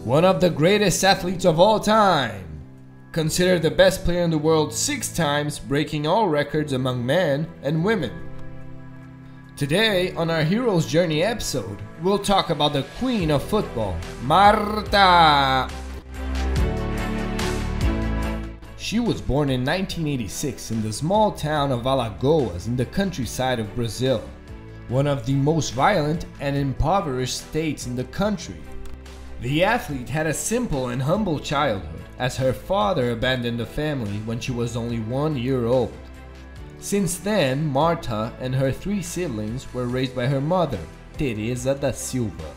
One of the greatest athletes of all time. Considered the best player in the world 6 times, breaking all records among men and women. Today, on our Hero's Journey episode, we'll talk about the queen of football, Marta. She was born in 1986 in the small town of Alagoas in the countryside of Brazil, one of the most violent and impoverished states in the country. The athlete had a simple and humble childhood, as her father abandoned the family when she was only 1 year old. Since then, Marta and her 3 siblings were raised by her mother, Vieira da Silva.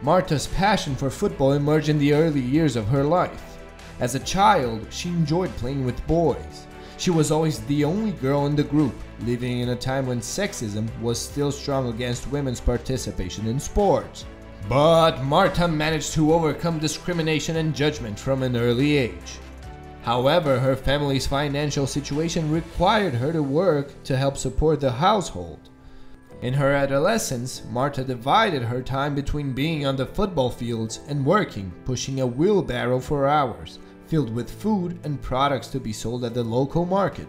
Marta's passion for football emerged in the early years of her life. As a child, she enjoyed playing with boys. She was always the only girl in the group, living in a time when sexism was still strong against women's participation in sports. But Marta managed to overcome discrimination and judgment from an early age. However, her family's financial situation required her to work to help support the household. In her adolescence, Marta divided her time between being on the football fields and working, pushing a wheelbarrow for hours, filled with food and products to be sold at the local market.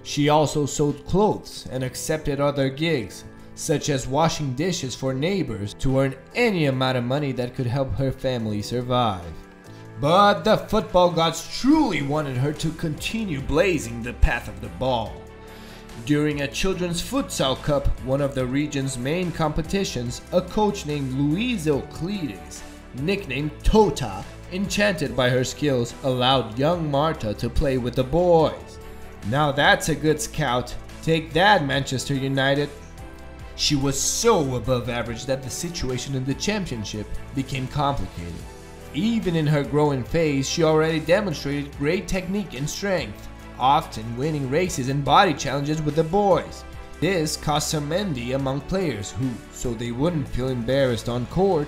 She also sewed clothes and accepted other gigs, such as washing dishes for neighbors, to earn any amount of money that could help her family survive. But the football gods truly wanted her to continue blazing the path of the ball. During a children's futsal cup, one of the region's main competitions, a coach named Luis Euclides, nicknamed Tota, enchanted by her skills, allowed young Marta to play with the boys. Now that's a good scout. Take that, Manchester United. She was so above average that the situation in the championship became complicated. Even in her growing phase, she already demonstrated great technique and strength, often winning races and body challenges with the boys. This caused some envy among players who, so they wouldn't feel embarrassed on court,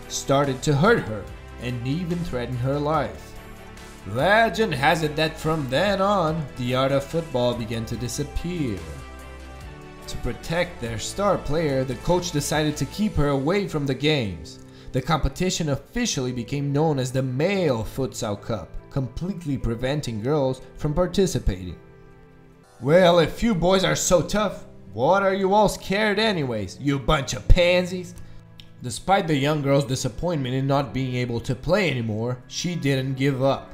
started to hurt her and even threaten her life. Legend has it that from then on, the art of football began to disappear. To protect their star player, the coach decided to keep her away from the games. The competition officially became known as the Male Futsal Cup, completely preventing girls from participating. Well, if you boys are so tough, what are you all scared anyways, you bunch of pansies? Despite the young girl's disappointment in not being able to play anymore, she didn't give up.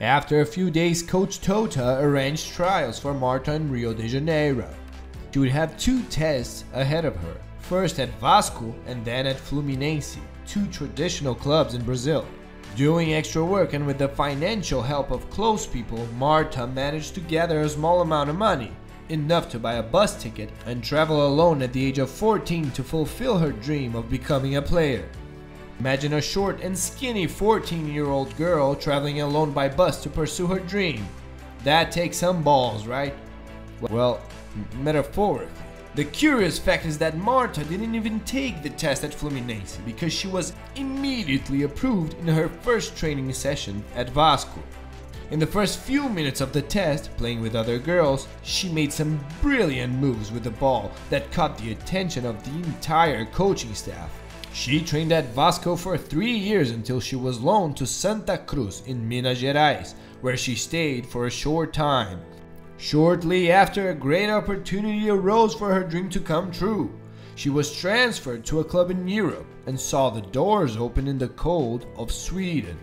After a few days, Coach Tota arranged trials for Marta in Rio de Janeiro. She would have 2 tests ahead of her, first at Vasco and then at Fluminense, 2 traditional clubs in Brazil. Doing extra work and with the financial help of close people, Marta managed to gather a small amount of money, enough to buy a bus ticket and travel alone at the age of 14 to fulfill her dream of becoming a player. Imagine a short and skinny 14-year-old girl traveling alone by bus to pursue her dream. That takes some balls, right? Well, metaphorically. The curious fact is that Marta didn't even take the test at Fluminense because she was immediately approved in her first training session at Vasco. In the first few minutes of the test, playing with other girls, she made some brilliant moves with the ball that caught the attention of the entire coaching staff. She trained at Vasco for 3 years until she was loaned to Santa Cruz in Minas Gerais, where she stayed for a short time. Shortly after, a great opportunity arose for her dream to come true. She was transferred to a club in Europe and saw the doors open in the cold of Sweden.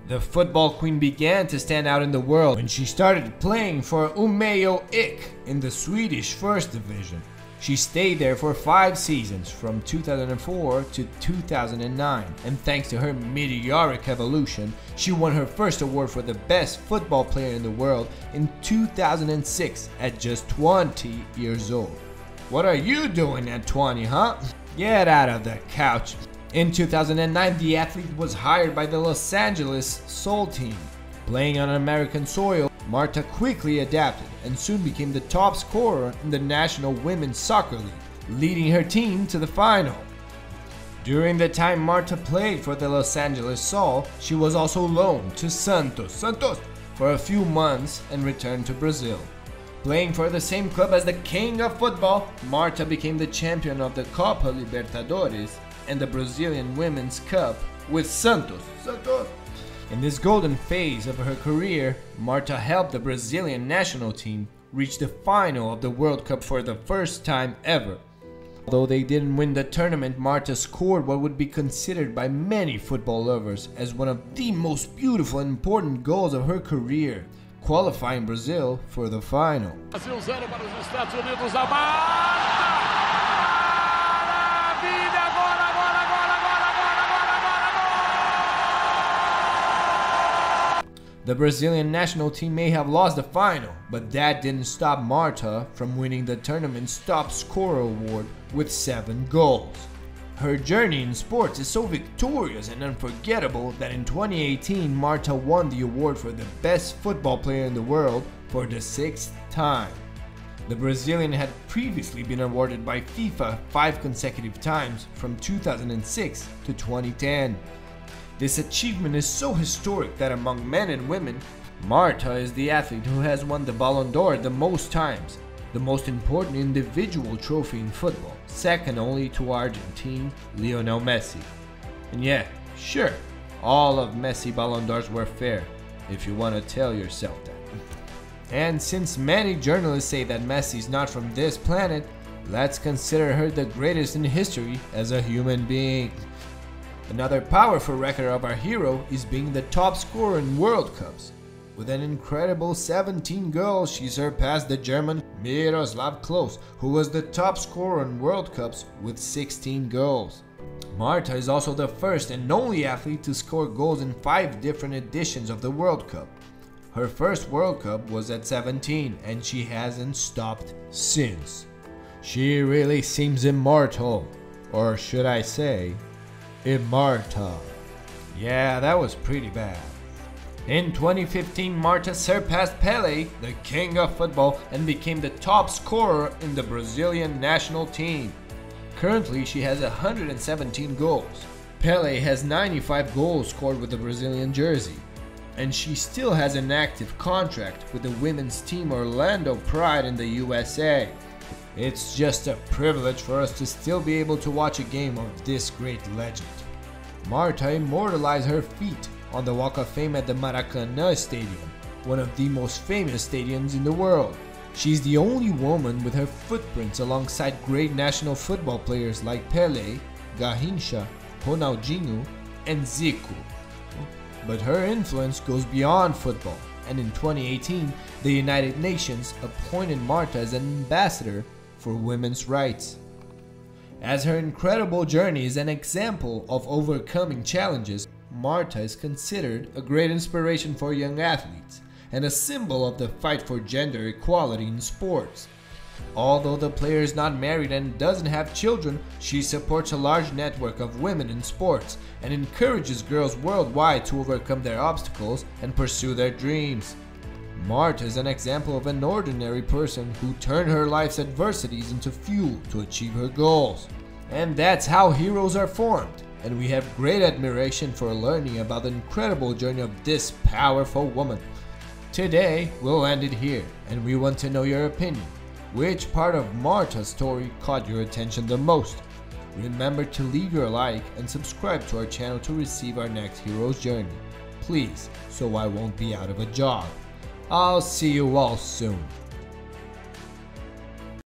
The football queen began to stand out in the world when she started playing for Umeå IK in the Swedish First Division. She stayed there for 5 seasons from 2004 to 2009, and thanks to her meteoric evolution, she won her first award for the best football player in the world in 2006 at just 20 years old. What are you doing at 20, huh? Get out of the couch. In 2009, the athlete was hired by the Los Angeles Soul team. Playing on American soil, Marta quickly adapted and soon became the top scorer in the National Women's Soccer League, leading her team to the final. During the time Marta played for the Los Angeles Soul, she was also loaned to Santos for a few months and returned to Brazil. Playing for the same club as the king of football, Marta became the champion of the Copa Libertadores and the Brazilian Women's Cup with Santos. In this golden phase of her career, Marta helped the Brazilian national team reach the final of the World Cup for the first time ever. Although they didn't win the tournament, Marta scored what would be considered by many football lovers as one of the most beautiful and important goals of her career, qualifying Brazil for the final. Brasil 0 para os Estados Unidos, a Marta! The Brazilian national team may have lost the final, but that didn't stop Marta from winning the tournament's top scorer award with 7 goals. Her journey in sports is so victorious and unforgettable that in 2018 Marta won the award for the best football player in the world for the 6th time. The Brazilian had previously been awarded by FIFA 5 consecutive times from 2006 to 2010. This achievement is so historic that among men and women, Marta is the athlete who has won the Ballon d'Or the most times, the most important individual trophy in football, second only to Argentine Lionel Messi. And yeah, sure, all of Messi Ballon d'Ors were fair, if you want to tell yourself that. And since many journalists say that Messi is not from this planet, let's consider her the greatest in history as a human being. Another powerful record of our hero is being the top scorer in World Cups. With an incredible 17 goals, she surpassed the German Miroslav Klose, who was the top scorer in World Cups with 16 goals. Marta is also the first and only athlete to score goals in 5 different editions of the World Cup. Her first World Cup was at 17, and she hasn't stopped since. She really seems immortal, or should I say, immortal. Yeah, that was pretty bad. In 2015, Marta surpassed Pelé, the king of football, and became the top scorer in the Brazilian national team. Currently, she has 117 goals. Pelé has 95 goals scored with the Brazilian jersey. And she still has an active contract with the women's team Orlando Pride in the USA. It's just a privilege for us to still be able to watch a game of this great legend. Marta immortalized her feat on the Walk of Fame at the Maracanã Stadium, one of the most famous stadiums in the world. She's the only woman with her footprints alongside great national football players like Pelé, Garrincha, Ronaldinho, and Zico. But her influence goes beyond football, and in 2018, the United Nations appointed Marta as an ambassador for women's rights. As her incredible journey is an example of overcoming challenges, Marta is considered a great inspiration for young athletes and a symbol of the fight for gender equality in sports. Although the player is not married and doesn't have children, she supports a large network of women in sports and encourages girls worldwide to overcome their obstacles and pursue their dreams. Marta is an example of an ordinary person who turned her life's adversities into fuel to achieve her goals. And that's how heroes are formed, and we have great admiration for learning about the incredible journey of this powerful woman. Today, we'll end it here, and we want to know your opinion. Which part of Marta's story caught your attention the most? Remember to leave your like and subscribe to our channel to receive our next hero's journey. Please, so I won't be out of a job. I'll see you all soon.